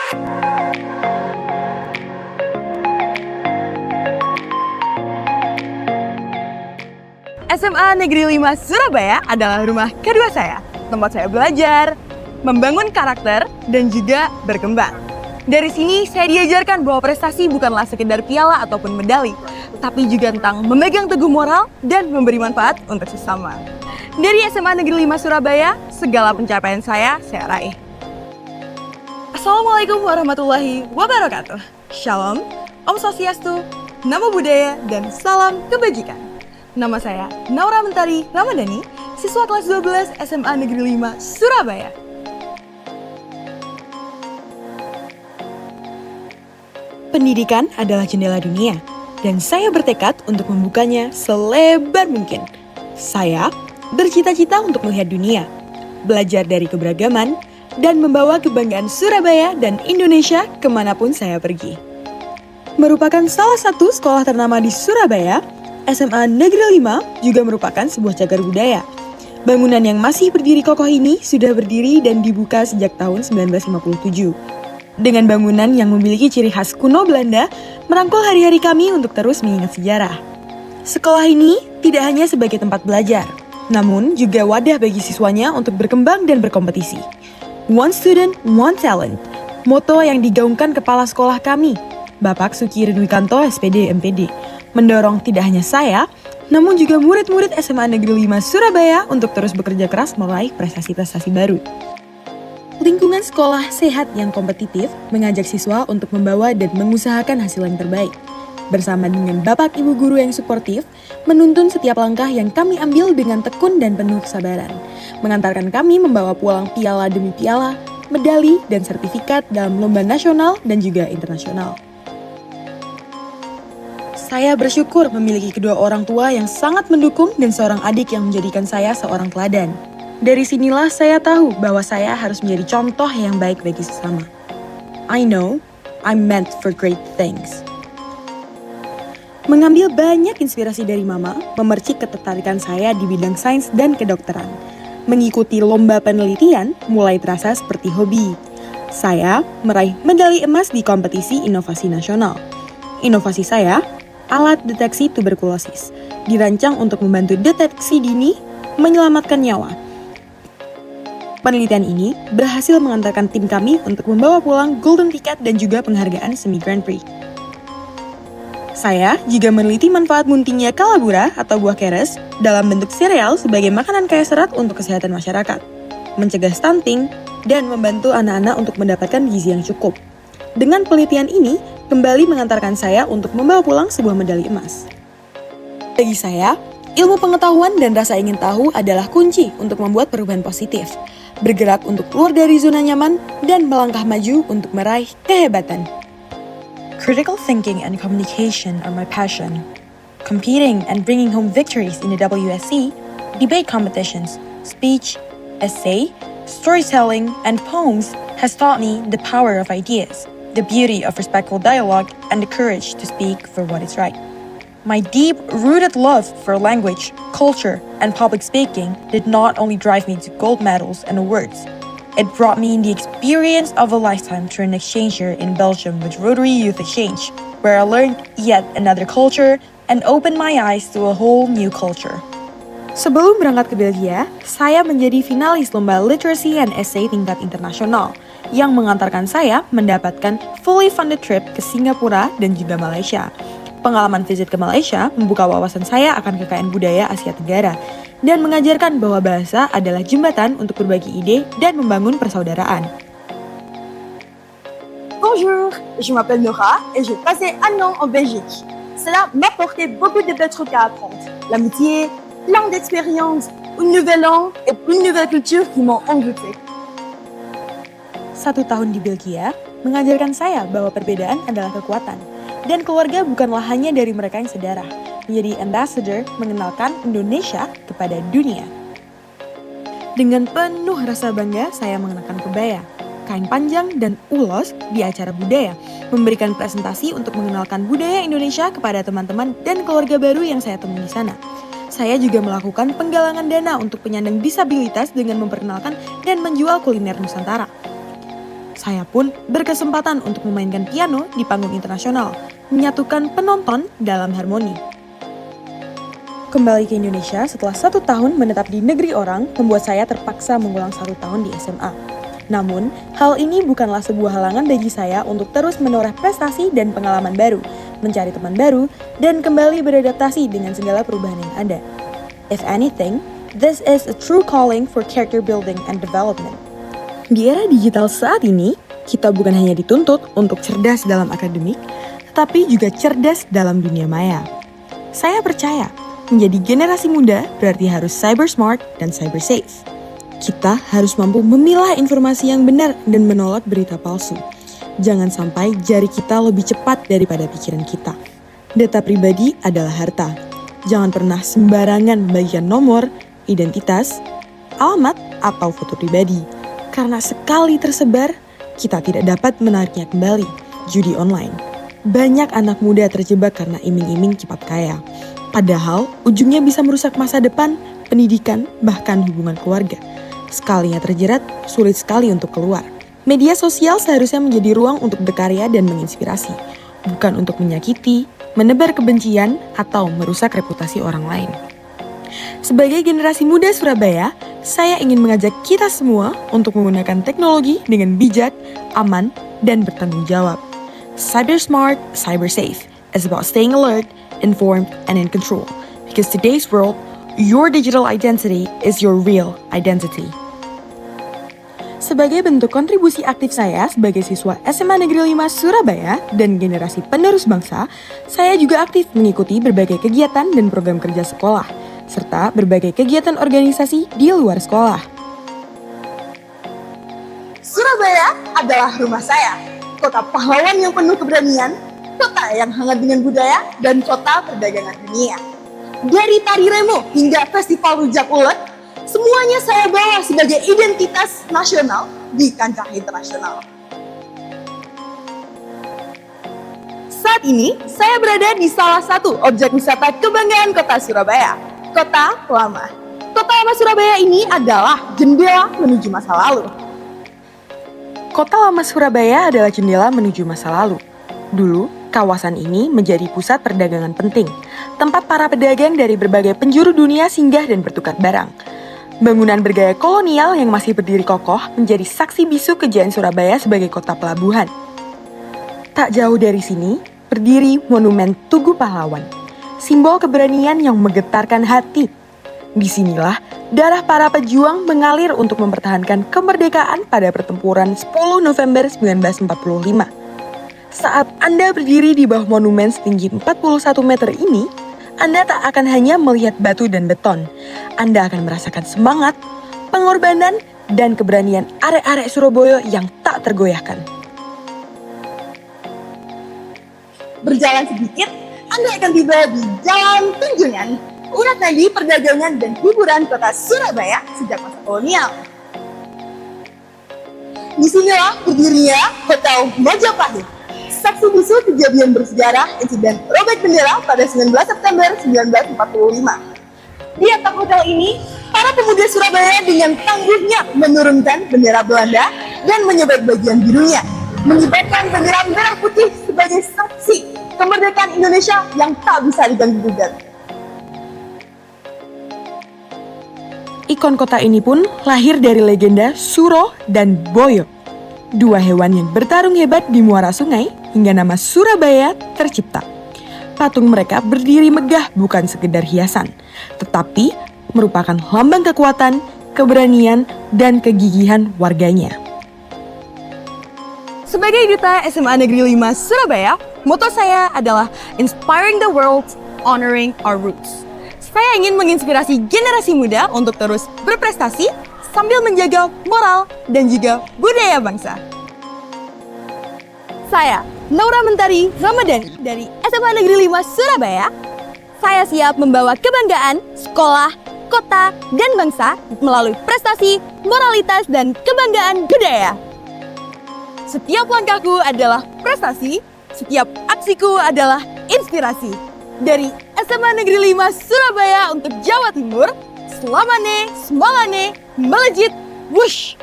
SMA Negeri 5 Surabaya adalah rumah kedua saya, tempat saya belajar, membangun karakter, dan juga berkembang. Dari sini saya diajarkan bahwa prestasi bukanlah sekedar piala ataupun medali, tapi juga tentang memegang teguh moral dan memberi manfaat untuk sesama. Dari SMA Negeri 5 Surabaya, segala pencapaian saya raih. Assalamualaikum warahmatullahi wabarakatuh. Shalom, Om Swastiastu, Namo Buddhaya, dan salam kebajikan. Nama saya Naura Mentari Ramadhani, siswa kelas 12 SMA Negeri 5 Surabaya. Pendidikan adalah jendela dunia, dan saya bertekad untuk membukanya selebar mungkin. Saya bercita-cita untuk melihat dunia, belajar dari keberagaman, dan membawa kebanggaan Surabaya dan Indonesia kemanapun saya pergi. Merupakan salah satu sekolah ternama di Surabaya, SMA Negeri 5 juga merupakan sebuah cagar budaya. Bangunan yang masih berdiri kokoh ini sudah berdiri dan dibuka sejak tahun 1957. Dengan bangunan yang memiliki ciri khas kuno Belanda, merangkul hari-hari kami untuk terus mengingat sejarah. Sekolah ini tidak hanya sebagai tempat belajar, namun juga wadah bagi siswanya untuk berkembang dan berkompetisi. One student, one talent, moto yang digaungkan kepala sekolah kami, Bapak Suki Ridwikanto SPD MPD, mendorong tidak hanya saya, namun juga murid-murid SMA Negeri 5 Surabaya untuk terus bekerja keras meraih prestasi-prestasi baru. Lingkungan sekolah sehat yang kompetitif mengajak siswa untuk membawa dan mengusahakan hasil yang terbaik. Bersama dengan Bapak Ibu guru yang suportif, menuntun setiap langkah yang kami ambil dengan tekun dan penuh kesabaran. Mengantarkan kami membawa pulang piala demi piala, medali, dan sertifikat dalam lomba nasional dan juga internasional. Saya bersyukur memiliki kedua orang tua yang sangat mendukung dan seorang adik yang menjadikan saya seorang teladan. Dari sinilah saya tahu bahwa saya harus menjadi contoh yang baik bagi sesama. I know I'm meant for great things. Mengambil banyak inspirasi dari Mama, memercik ketertarikan saya di bidang sains dan kedokteran. Mengikuti lomba penelitian mulai terasa seperti hobi. Saya meraih medali emas di kompetisi inovasi nasional. Inovasi saya, alat deteksi tuberkulosis, dirancang untuk membantu deteksi dini, menyelamatkan nyawa. Penelitian ini berhasil mengantarkan tim kami untuk membawa pulang golden ticket dan juga penghargaan semi Grand Prix. Saya juga meneliti manfaat muntingnya kalabura atau buah keres dalam bentuk sereal sebagai makanan kaya serat untuk kesehatan masyarakat, mencegah stunting, dan membantu anak-anak untuk mendapatkan gizi yang cukup. Dengan penelitian ini, kembali mengantarkan saya untuk membawa pulang sebuah medali emas. Bagi saya, ilmu pengetahuan dan rasa ingin tahu adalah kunci untuk membuat perubahan positif, bergerak untuk keluar dari zona nyaman, dan melangkah maju untuk meraih kehebatan. Critical thinking and communication are my passion. Competing and bringing home victories in the WSC, debate competitions, speech, essay, storytelling, and poems has taught me the power of ideas, the beauty of respectful dialogue, and the courage to speak for what is right. My deep-rooted love for language, culture, and public speaking did not only drive me to gold medals and awards, it brought me the experience of a lifetime through an exchange year in Belgium with Rotary Youth Exchange, where I learned yet another culture and opened my eyes to a whole new culture. Sebelum berangkat ke Belgia, saya menjadi finalis lomba literacy and essay tingkat internasional, yang mengantarkan saya mendapatkan fully funded trip ke Singapura dan juga Malaysia. Pengalaman visit ke Malaysia membuka wawasan saya akan kekayaan budaya Asia Tenggara dan mengajarkan bahwa bahasa adalah jembatan untuk berbagi ide dan membangun persaudaraan. Bonjour, je m'appelle Nora et j'ai passé un an en Belgique. Cela m'a apporté beaucoup de belles trucs à apprendre. L'amitié, plein d'expériences, une nouvelle langue et une nouvelle culture qui m'ont envoûté. 1 tahun di Belgia mengajarkan saya bahwa perbedaan adalah kekuatan. Dan keluarga bukanlah hanya dari mereka yang sedarah. Menjadi ambassador mengenalkan Indonesia kepada dunia. Dengan penuh rasa bangga, saya mengenakan kebaya, kain panjang, dan ulos di acara budaya. Memberikan presentasi untuk mengenalkan budaya Indonesia kepada teman-teman dan keluarga baru yang saya temui di sana. Saya juga melakukan penggalangan dana untuk penyandang disabilitas dengan memperkenalkan dan menjual kuliner Nusantara. Saya pun berkesempatan untuk memainkan piano di panggung internasional, menyatukan penonton dalam harmoni. Kembali ke Indonesia setelah 1 tahun menetap di negeri orang, membuat saya terpaksa mengulang 1 tahun di SMA. Namun, hal ini bukanlah sebuah halangan bagi saya untuk terus menoreh prestasi dan pengalaman baru, mencari teman baru, dan kembali beradaptasi dengan segala perubahan yang ada. If anything, this is a true calling for character building and development. Di era digital saat ini, kita bukan hanya dituntut untuk cerdas dalam akademik, tetapi juga cerdas dalam dunia maya. Saya percaya, menjadi generasi muda berarti harus cyber smart dan cyber safe. Kita harus mampu memilah informasi yang benar dan menolak berita palsu. Jangan sampai jari kita lebih cepat daripada pikiran kita. Data pribadi adalah harta. Jangan pernah sembarangan membagikan nomor, identitas, alamat, atau foto pribadi. Karena sekali tersebar, kita tidak dapat menariknya kembali. Judi online. Banyak anak muda terjebak karena iming-iming cepat kaya. Padahal, ujungnya bisa merusak masa depan, pendidikan, bahkan hubungan keluarga. Sekalinya terjerat, sulit sekali untuk keluar. Media sosial seharusnya menjadi ruang untuk berkarya dan menginspirasi, bukan untuk menyakiti, menebar kebencian, atau merusak reputasi orang lain. Sebagai generasi muda Surabaya, saya ingin mengajak kita semua untuk menggunakan teknologi dengan bijak, aman, dan bertanggung jawab. Cyber smart, cyber safe is about staying alert, informed, and in control. Because today's world, your digital identity is your real identity. Sebagai bentuk kontribusi aktif saya sebagai siswa SMA Negeri 5 Surabaya dan generasi penerus bangsa, saya juga aktif mengikuti berbagai kegiatan dan program kerja sekolah, serta berbagai kegiatan organisasi di luar sekolah. Surabaya adalah rumah saya, kota pahlawan yang penuh keberanian, kota yang hangat dengan budaya, dan kota perdagangan dunia. Dari tari remo hingga festival rujak ulek, semuanya saya bawa sebagai identitas nasional di kancah internasional. Saat ini, saya berada di salah satu objek wisata kebanggaan kota Surabaya, Kota Lama. Kota Lama Surabaya ini adalah jendela menuju masa lalu. Kota Lama Surabaya adalah jendela menuju masa lalu. Dulu, kawasan ini menjadi pusat perdagangan penting, tempat para pedagang dari berbagai penjuru dunia singgah dan bertukar barang. Bangunan bergaya kolonial yang masih berdiri kokoh menjadi saksi bisu kejayaan Surabaya sebagai kota pelabuhan. Tak jauh dari sini, berdiri Monumen Tugu Pahlawan, simbol keberanian yang menggetarkan hati. Disinilah darah para pejuang mengalir untuk mempertahankan kemerdekaan pada pertempuran 10 November 1945. Saat Anda berdiri di bawah monumen setinggi 41 meter ini, Anda tak akan hanya melihat batu dan beton. Anda akan merasakan semangat, pengorbanan, dan keberanian arek-arek Surabaya yang tak tergoyahkan. Berjalan sedikit, Anda akan tiba di Jalan Tunjungan, urat nadi perdagangan dan hiburan kota Surabaya sejak masa kolonial. Disinilah berdirinya Hotel Majapahit, saksi bisu kejadian bersejarah insiden robek bendera pada 19 September 1945. Di atap hotel ini, para pemuda Surabaya dengan tangguhnya menurunkan bendera Belanda dan menyabet bagian birunya, mengibarkan bendera merah putih sebagai saksi kemerdekaan Indonesia yang tak bisa diganggu-gugat. Ikon kota ini pun lahir dari legenda Suro dan Boyo, dua hewan yang bertarung hebat di muara sungai hingga nama Surabaya tercipta. Patung mereka berdiri megah bukan sekedar hiasan, tetapi merupakan lambang kekuatan, keberanian, dan kegigihan warganya. Sebagai duta SMA Negeri 5 Surabaya, moto saya adalah Inspiring the World, Honoring Our Roots. Saya ingin menginspirasi generasi muda untuk terus berprestasi sambil menjaga moral dan juga budaya bangsa. Saya, Naura Mentari Ramadhani dari SMA Negeri 5 Surabaya. Saya siap membawa kebanggaan sekolah, kota, dan bangsa melalui prestasi, moralitas, dan kebanggaan budaya. Setiap langkahku adalah prestasi, setiap aksiku adalah inspirasi. Dari SMA Negeri 5 Surabaya untuk Jawa Timur, selamane, semangane, melejit, wush!